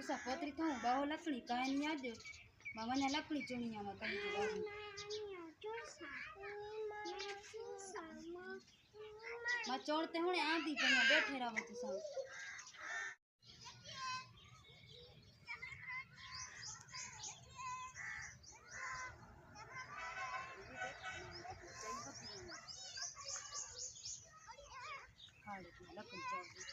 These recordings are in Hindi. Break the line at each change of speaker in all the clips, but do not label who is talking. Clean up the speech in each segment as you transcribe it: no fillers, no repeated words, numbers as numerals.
सा पत्री तो बाहो लकड़ी काहे नहीं आज मामा लकड़ी चुनिया में कहीं मैं चोरते हुए आधी पर बैठे रहो तो सब लकड़ी चोर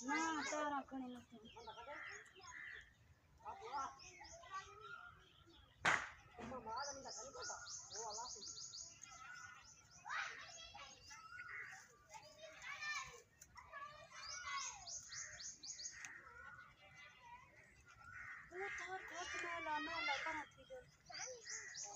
ना तारा खणी નથી वो थार थार मेला मेला कहां थी गई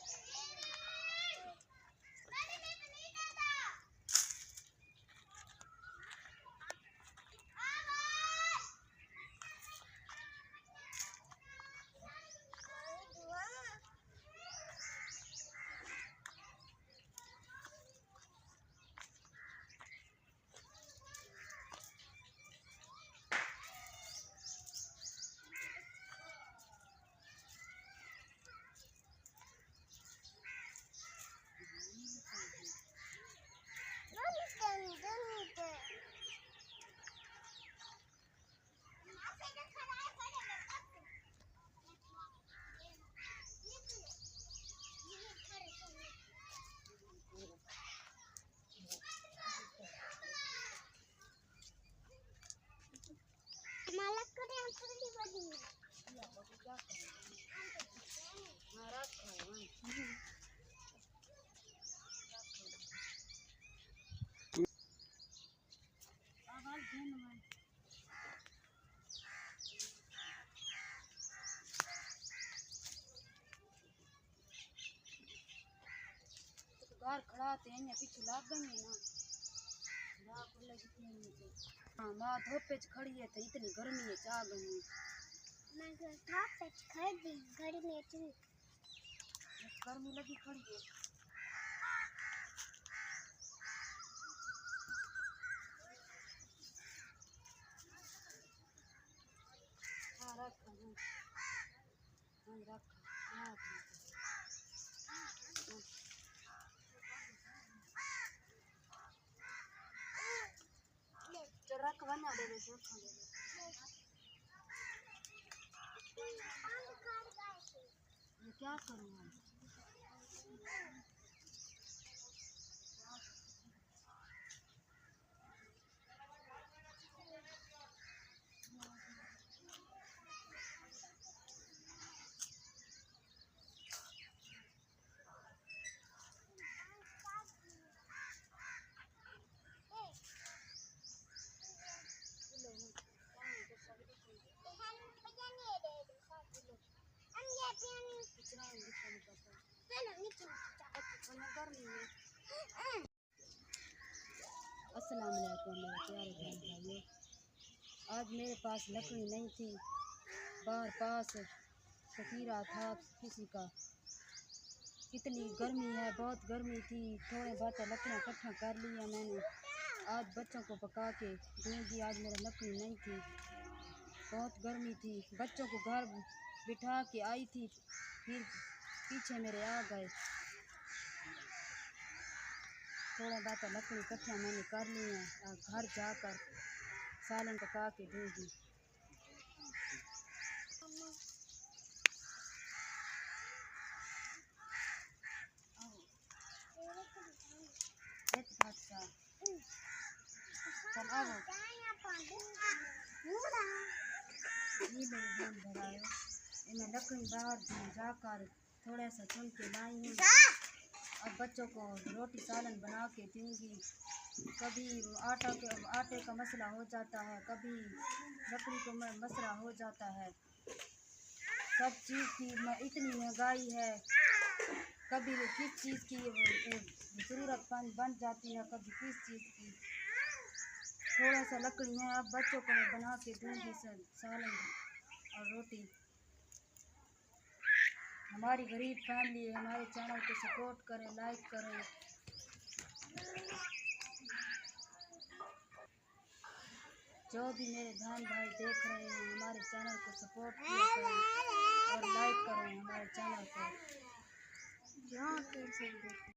मालक करे थोड़ी बड़ी या तो क्या करें महाराज खाओ आवाज देन में घर खड़ा थे ने पीछे लाग गई है ना रात को लगी थी हां मां धोपे खड़ी है तो इतनी गर्मी है चा गई मैं धोपे खड़ी गर्मी इतनी गर्मी लगी खड़ी है हां रख हां रख बना दे दे ये क्या करूं अस्सलाम वालेकुम मेरे प्यारे बहन भाइयों। आज मेरे पास लकड़ी नहीं थी, बाहर पास सकीरा था किसी का। कितनी गर्मी है, बहुत गर्मी थी। थोड़े बहुत लकड़ियाँ इकट्ठा कर ली है मैंने। आज बच्चों को पका के दूँगी। आज मेरा लकड़ी नहीं थी, बहुत गर्मी थी। बच्चों को घर बिठा के आई थी, फिर पीछे मेरे आ गए। थोड़ा बहुत लकड़ी इकट्ठा मैंने कर ली है, घर जाकर सालन पका के दूँगी। चल आओ, ये मेरे बहन भरायो, इन्हें लकड़ी बाहर जाकर थोड़ा सा चुन के लाई हूँ। अब बच्चों को रोटी सालन बना के दूँगी। कभी आटे का मसला हो जाता है, कभी लकड़ी को मसला हो जाता है। सब चीज़ की इतनी महंगाई है, कभी किस चीज़ की ज़रूरत बन जाती है, कभी किस चीज़ की। थोड़ा सा लकड़ी है, अब बच्चों को मैं बना के दूँगी सालन और रोटी। हमारी गरीब फैमिली है, हमारे चैनल को सपोर्ट करें, लाइक करें। जो भी मेरे बहन भाई देख रहे हैं, हमारे चैनल को सपोर्ट किया करें और लाइक करें हमारे चैनल को।